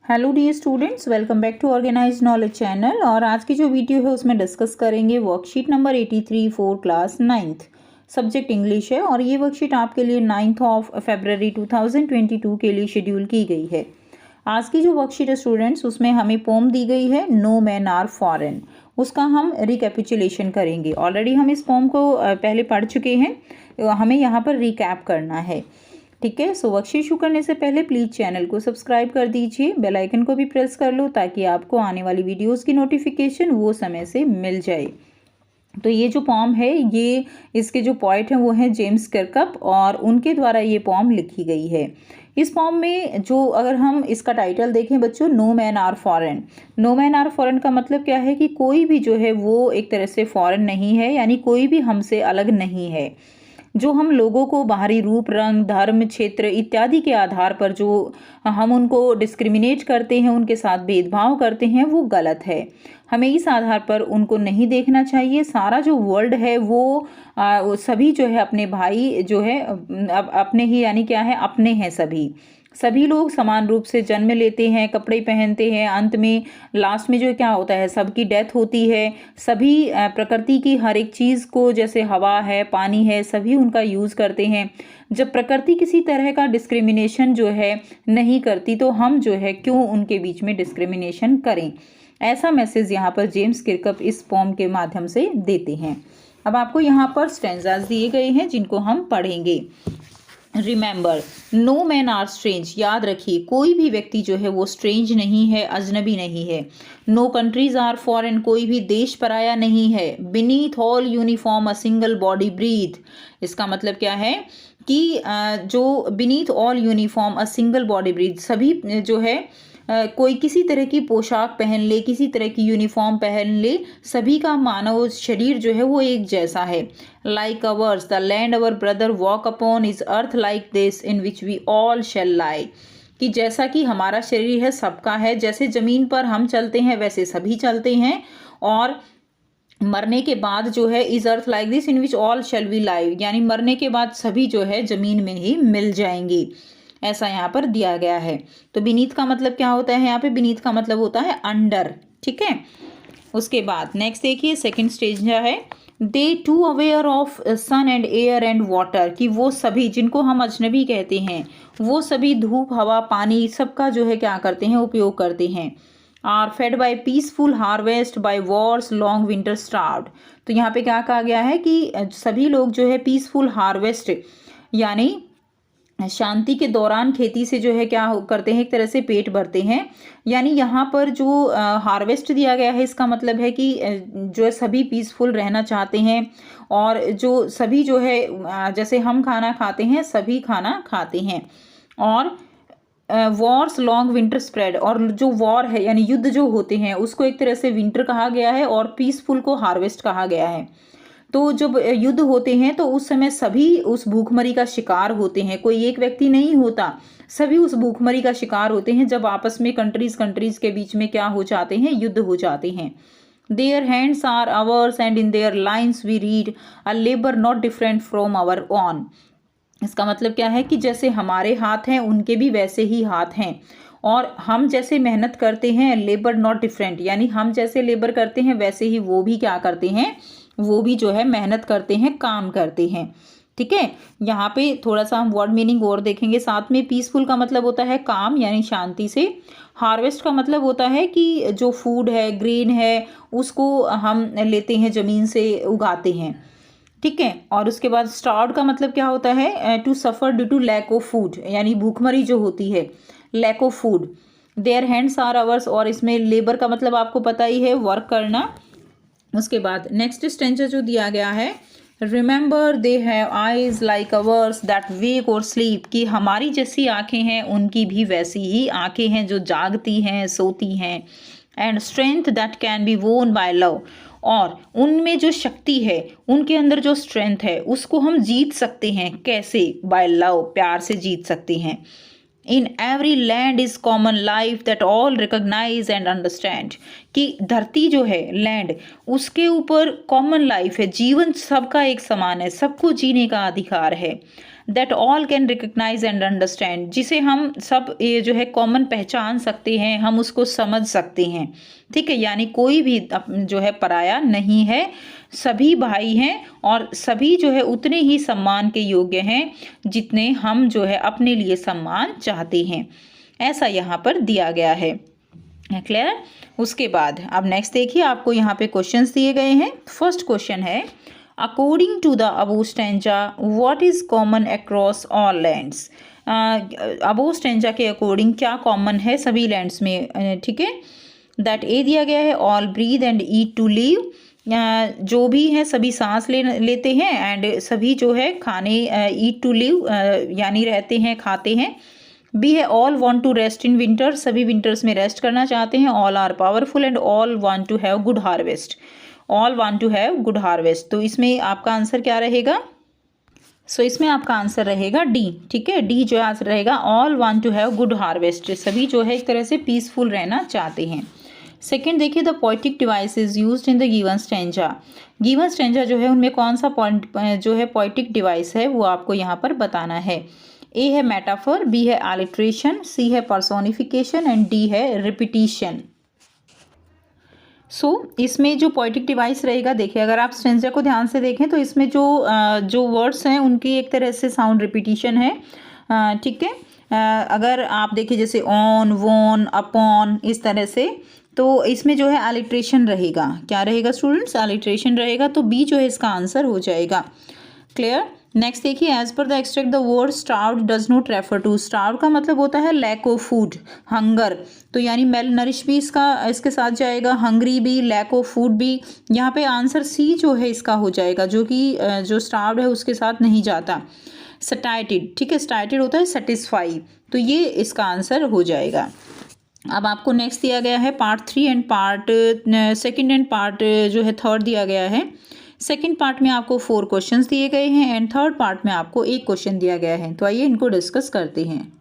Hello dear students, welcome back to organize knowledge channel. और आज की जो वीडियो है उसमें डिस्कस करेंगे worksheet number 83 for class 9th, subject English है। और ये वर्कशीट आपके लिए 9th ऑफ फरवरी 2022 के लिए शेड्यूल की गई है। आज की जो वर्कशीट है स्टूडेंट्स, उसमें हमें पोम दी गई है नो मैन आर फॉरेन। उसका हम रिकैपिचुलेशन करेंगे। ऑलरेडी हम इस पोम को पहले पढ़ चुके हैं, हमें यहाँ पर रिकैप करना है। ठीक है। सो वर्कशीट शुरू करने से पहले प्लीज़ चैनल को सब्सक्राइब कर दीजिए, बेल आइकन को भी प्रेस कर लो ताकि आपको आने वाली वीडियोस की नोटिफिकेशन वो समय से मिल जाए। तो ये जो पॉम है, ये इसके जो पोएट हैं वो हैं जेम्स किरकप, और उनके द्वारा ये पॉम लिखी गई है। इस पॉम में जो अगर हम इसका टाइटल देखें बच्चों, no man are foreign. No man are foreign का मतलब क्या है कि कोई भी जो है वो एक तरह से फॉरेन नहीं है, यानी कोई भी हमसे अलग नहीं है। जो हम लोगों को बाहरी रूप, रंग, धर्म, क्षेत्र इत्यादि के आधार पर जो हम उनको डिस्क्रिमिनेट करते हैं, उनके साथ भेदभाव करते हैं, वो गलत है। हमें इस आधार पर उनको नहीं देखना चाहिए। सारा जो वर्ल्ड है वो सभी जो है अपने भाई जो है अपने ही, यानी क्या है, अपने हैं। सभी लोग समान रूप से जन्म लेते हैं, कपड़े पहनते हैं, अंत में लास्ट में जो क्या होता है, सबकी डेथ होती है। सभी प्रकृति की हर एक चीज़ को, जैसे हवा है, पानी है, सभी उनका यूज़ करते हैं। जब प्रकृति किसी तरह का डिस्क्रिमिनेशन जो है नहीं करती, तो हम जो है क्यों उनके बीच में डिस्क्रिमिनेशन करें। ऐसा मैसेज यहाँ पर जेम्स किरकप इस पोम के माध्यम से देते हैं। अब आपको यहाँ पर स्टैंजास दिए गए हैं जिनको हम पढ़ेंगे। Remember, no man are strange. याद रखिए, कोई भी व्यक्ति जो है वो स्ट्रेंज नहीं है, अजनबी नहीं है। No countries are foreign. कोई भी देश पराया नहीं है। Beneath all uniform a single body breathe. इसका मतलब क्या है कि जो beneath all uniform a single body breathe, सभी जो है कोई किसी तरह की पोशाक पहन ले, किसी तरह की यूनिफॉर्म पहन ले, सभी का मानव शरीर जो है वो एक जैसा है। Like ours the land our brother walk upon is earth like this in which we all shall lie. कि जैसा कि हमारा शरीर है सबका है, जैसे जमीन पर हम चलते हैं वैसे सभी चलते हैं। और मरने के बाद जो है is earth like this in which all shall we lie, यानी मरने के बाद सभी जो है जमीन में ही मिल जाएंगी, ऐसा यहाँ पर दिया गया है। तो बीनीथ का मतलब क्या होता है, यहाँ पे बीनीथ का मतलब होता है अंडर। ठीक है। उसके बाद नेक्स्ट देखिए, सेकंड स्टेज क्या है। They too aware of sun and air and water. कि वो सभी जिनको हम अजनबी कहते हैं, वो सभी धूप, हवा, पानी सबका जो है क्या करते हैं, उपयोग करते हैं। Are fed by peaceful harvest by wars long winter starved. तो यहाँ पे क्या कहा गया है कि सभी लोग जो है पीसफुल हार्वेस्ट, यानी शांति के दौरान खेती से जो है क्या करते हैं, एक तरह से पेट भरते हैं। यानी यहाँ पर जो हार्वेस्ट दिया गया है, इसका मतलब है कि जो है सभी पीसफुल रहना चाहते हैं। और जो सभी जो है जैसे हम खाना खाते हैं, सभी खाना खाते हैं। और वॉर्स लॉन्ग विंटर स्प्रेड, और जो वॉर है यानी युद्ध जो होते हैं उसको एक तरह से विंटर कहा गया है, और पीसफुल को हार्वेस्ट कहा गया है। तो जब युद्ध होते हैं तो उस समय सभी उस भूखमरी का शिकार होते हैं, कोई एक व्यक्ति नहीं होता, सभी उस भूखमरी का शिकार होते हैं जब आपस में कंट्रीज के बीच में क्या हो जाते हैं, युद्ध हो जाते हैं। Their hands are ours and in their lines we read a labour not different from our own. इसका मतलब क्या है कि जैसे हमारे हाथ हैं, उनके भी वैसे ही हाथ हैं। और हम जैसे मेहनत करते हैं, लेबर नॉट डिफरेंट, यानी हम जैसे लेबर करते हैं वैसे ही वो भी क्या करते हैं, वो भी जो है मेहनत करते हैं, काम करते हैं। ठीक है। यहाँ पे थोड़ा सा हम वर्ड मीनिंग और देखेंगे साथ में। पीसफुल का मतलब होता है काम, यानी शांति से। हार्वेस्ट का मतलब होता है कि जो फूड है, ग्रेन है, उसको हम लेते हैं, ज़मीन से उगाते हैं। ठीक है। और उसके बाद स्टार्व का मतलब क्या होता है, to suffer due to lack of food, यानी भूखमरी जो होती है, lack of food. Their hands are ours, और इसमें लेबर का मतलब आपको पता ही है, वर्क करना। उसके बाद नेक्स्ट स्टेंजर जो दिया गया है, remember they have eyes like ours that wake और स्लीप। कि हमारी जैसी आंखें हैं, उनकी भी वैसी ही आंखें हैं जो जागती हैं, सोती हैं। And strength that can be वोन बाय लव। और उनमें जो शक्ति है, उनके अंदर जो स्ट्रेंथ है, उसको हम जीत सकते हैं। कैसे? बाय लव, प्यार से जीत सकते हैं। In every land is common life that all recognize and understand। कि धरती जो है, लैंड, उसके ऊपर कॉमन लाइफ है, जीवन सबका एक समान है, सबको जीने का अधिकार है। That all can recognise and understand, जिसे हम सब ये जो है कॉमन पहचान सकते हैं, हम उसको समझ सकते हैं। ठीक है, यानी कोई भी जो है पराया नहीं है, सभी भाई हैं और सभी जो है उतने ही सम्मान के योग्य हैं जितने हम जो है अपने लिए सम्मान चाहते हैं। ऐसा यहाँ पर दिया गया है। क्लियर? उसके बाद अब नेक्स्ट देखिए, आपको यहाँ पे क्वेश्चंस दिए गए हैं। फर्स्ट क्वेश्चन है, according to the above stanza what is common across all lands. Above stanza के अकॉर्डिंग क्या कॉमन है सभी लैंड्स में? ठीक है, दैट ए दिया गया है, all breathe and eat to live, जो भी है सभी सांस लेते हैं, एंड सभी जो है खाने, ईट टू लिव यानी रहते हैं, खाते हैं। बी है, all want to rest in winter, सभी विंटर्स में रेस्ट करना चाहते हैं। All are powerful and all want to have good harvest, all want to have good harvest. तो इसमें आपका आंसर क्या रहेगा? इसमें आपका आंसर रहेगा डी। ठीक है, डी जो आंसर रहेगा, all want to have good harvest, सभी जो है एक तरह से पीसफुल रहना चाहते हैं। सेकेंड देखिए, the poetic device is used in the given stanza. Given stanza जो है उनमें कौन सा पॉइंट जो है पोइटिक डिवाइस है वो आपको यहाँ पर बताना है। ए है मेटाफर, बी है एलिट्रेशन, सी है पर्सोनिफिकेशन एंड डी है रिपीटिशन। इसमें जो पोइटिक डिवाइस रहेगा, देखिए अगर आप स्टैंजा को ध्यान से देखें तो इसमें जो वर्ड्स हैं उनकी एक तरह से साउंड रिपीटिशन है। ठीक है, अगर आप देखिए जैसे ऑन, वॉन, अपॉन, इस तरह से, तो इसमें जो है एलिट्रेशन रहेगा। क्या रहेगा स्टूडेंट्स? एलिट्रेशन रहेगा, तो बी जो है इसका आंसर हो जाएगा। क्लियर? नेक्स्ट देखिए, as per the extract the word starved does not refer to. Starved का मतलब होता है लैक ऑफ फूड, हंगर, तो यानी मेल नरिश भी इसके साथ जाएगा, हंग्री भी, लैक ऑफ फूड भी। यहाँ पे आंसर सी जो है इसका हो जाएगा, जो कि जो स्टार्व्ड है उसके साथ नहीं जाता। सटाइटेड, ठीक है, सटाइटेड होता है सेटिस्फाई, तो ये इसका आंसर हो जाएगा। अब आपको नेक्स्ट दिया गया है part 3 and part second and part जो है थर्ड दिया गया है। सेकंड पार्ट में आपको 4 क्वेश्चंस दिए गए हैं एंड थर्ड पार्ट में आपको 1 क्वेश्चन दिया गया है। तो आइए इनको डिस्कस करते हैं।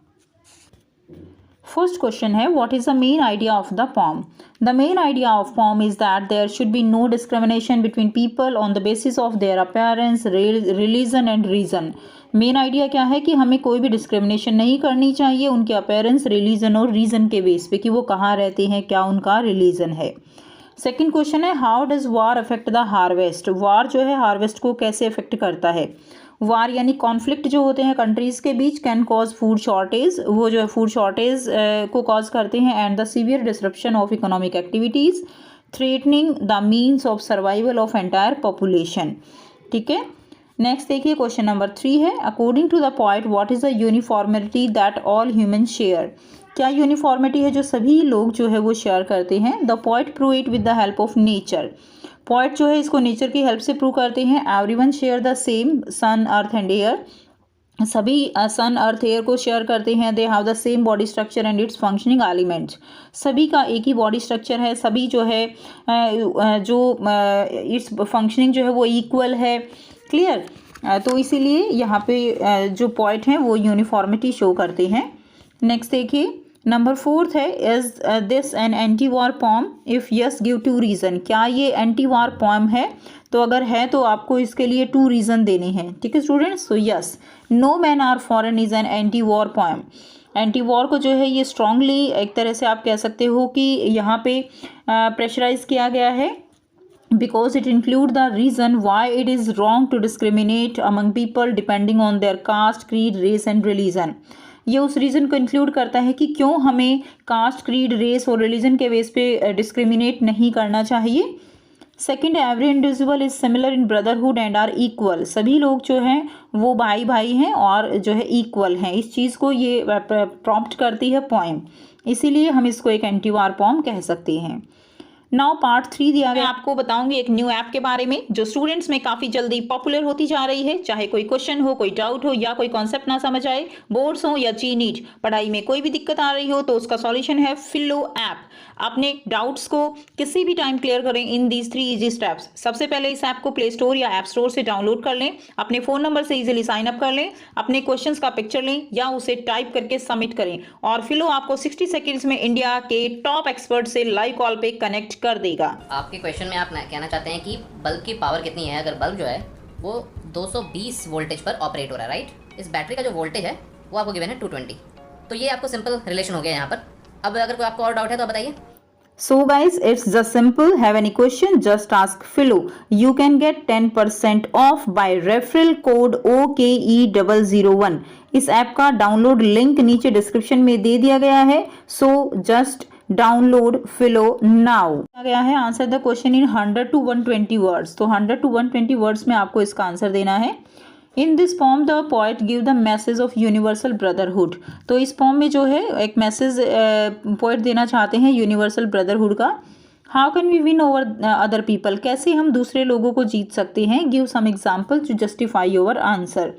फर्स्ट क्वेश्चन है, what is the main idea of the poem? The main idea of poem is that there should be no discrimination between people on the basis of their appearance, religion and region. Main idea क्या है कि हमें कोई भी discrimination नहीं करनी चाहिए उनके अपीयरेंस, रिलीजन और रीजन के बेस पे कि वो कहाँ रहते हैं, क्या उनका रिलीजन है। सेकंड क्वेश्चन है, how does war affect the harvest? War जो है हार्वेस्ट को कैसे अफेक्ट करता है? वार यानी कॉन्फ्लिक्ट जो होते हैं कंट्रीज़ के बीच कैन कॉज फूड शॉर्टेज, वो जो है फूड शॉर्टेज को कॉज करते हैं, and the severe disruption of economic activities threatening the means of survival of entire population. ठीक है, नेक्स्ट देखिए क्वेश्चन नंबर 3 है, according to the point what is the uniformity that all human share? क्या uniformity है जो सभी लोग जो है वो शेयर करते हैं? The point prove it with the help of nature. Point जो है इसको नेचर की हेल्प से प्रूव करते हैं। Everyone share the same sun, earth and air, सभी सन, अर्थ, एयर को शेयर करते हैं। They have the same body structure and its functioning elements, सभी का एक ही बॉडी स्ट्रक्चर है, सभी जो है इट्स फंक्शनिंग जो है वो इक्वल है। क्लियर? तो इसीलिए यहाँ पे जो पॉइंट हैं वो यूनिफॉर्मिटी शो करते हैं। नेक्स्ट देखिए नंबर 4 है, is this an anti war poem? If yes give 2 reason. क्या ये एंटी वॉर पोम है? तो अगर है तो आपको इसके लिए 2 रीज़न देने हैं। ठीक है students, so yes, no man are foreign is an anti war poem. Anti war को जो है ये स्ट्रांगली एक तरह से आप कह सकते हो कि यहाँ पे प्रेशराइज किया गया है, because it include the reason why it is wrong to discriminate among people depending on their caste, creed, race and religion। ये उस रीज़न को इंक्लूड करता है कि क्यों हमें कास्ट, क्रीड, रेस और रिलीजन के बेस पे डिस्क्रिमिनेट नहीं करना चाहिए। Second, every individual is similar in brotherhood and are equal. सभी लोग जो हैं वो भाई भाई हैं और जो है इक्वल हैं। इस चीज़ को ये प्रॉम्प्ट करती है पोएम, इसीलिए हम इसको एक एंटी वार पोएम कह सकते हैं। नाउ पार्ट 3 दिया गया, आपको बताऊंगी एक न्यू ऐप के बारे में जो स्टूडेंट्स में काफ़ी जल्दी पॉपुलर होती जा रही है। चाहे कोई क्वेश्चन हो, कोई डाउट हो या कोई कॉन्सेप्ट ना समझ आए, बोर्ड्स हो या जी नीट, पढ़ाई में कोई भी दिक्कत आ रही हो तो उसका सॉल्यूशन है फिलो ऐप। अपने डाउट्स को किसी भी टाइम क्लियर करें इन दीज 3 इजी स्टेप्स। सबसे पहले इस ऐप को प्ले स्टोर या ऐप स्टोर से डाउनलोड कर लें, अपने फ़ोन नंबर से इजीली साइन अप कर लें, अपने क्वेश्चंस का पिक्चर लें या उसे टाइप करके सबमिट करें और फिलो आपको 60 सेकेंड्स में इंडिया के टॉप एक्सपर्ट से लाइव कॉल पे कनेक्ट रिफ्लेक्ट कर देगा। आपके क्वेश्चन में आप कहना चाहते हैं कि बल्ब की पावर कितनी है। अगर बल्ब जो है वो 220 वोल्टेज पर ऑपरेट हो रहा है, राइट। इस बैटरी का जो वोल्टेज है वो आपको गिवन है 220। तो ये आपको सिंपल रिलेशन हो गया यहाँ पर। अब अगर कोई आपको और डाउट है तो बताइए। So guys, it's just simple. Have any question? Just ask Philo. You can get 10% off by referral code OKE001. इस ऐप का डाउनलोड लिंक नीचे डिस्क्रिप्शन में दे दिया गया है. So just download Philo now. गया है answer the question in 100 to 120 words. तो 100 to 120 वर्ड्स में आपको इसका आंसर देना है. In this form the poet give the message of universal brotherhood. तो इस फॉर्म में जो है एक मैसेज पोएट देना चाहते हैं यूनिवर्सल ब्रदरहुड का. How can we win over other people, कैसे हम दूसरे लोगों को जीत सकते हैं. Give some example to justify your answer.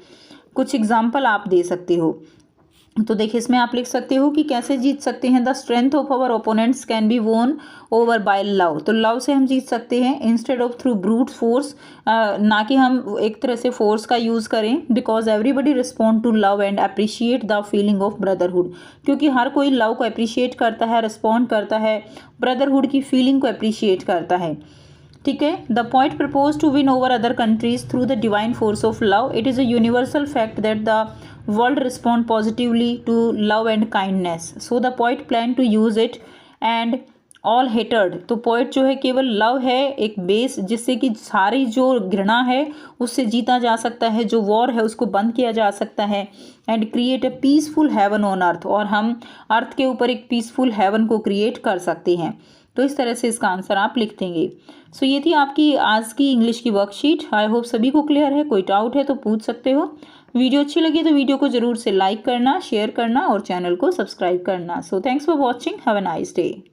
कुछ एग्जाम्पल आप दे सकते हो. तो देखिए इसमें आप लिख सकते हो कि कैसे जीत सकते हैं. The strength of our opponents can be won over by love. तो लव से हम जीत सकते हैं instead of through brute force. ना कि हम एक तरह से फोर्स का यूज़ करें. Because everybody respond to love and appreciate the feeling of brotherhood. क्योंकि हर कोई लव को अप्रिशिएट करता है, रिस्पॉन्ड करता है, ब्रदरहुड की फीलिंग को अप्रिशिएट करता है. ठीक है. The point propose to win over other countries through the divine force of love. It is a universal fact that the world respond positively to love and kindness. So the poet plan to use it and all hated. तो poet जो है केवल love है एक base जिससे कि सारी जो घृणा है उससे जीता जा सकता है, जो वॉर है उसको बंद किया जा सकता है. And create a peaceful heaven on earth. और हम अर्थ के ऊपर एक पीसफुल हेवन को क्रिएट कर सकते हैं. तो इस तरह से इसका आंसर आप लिख देंगे. सो ये थी आपकी आज की इंग्लिश की वर्कशीट. आई होप सभी को क्लियर है. कोई डाउट है तो पूछ सकते हो. वीडियो अच्छी लगी तो वीडियो को जरूर से लाइक करना, शेयर करना और चैनल को सब्सक्राइब करना. So thanks for watching. Have a nice day.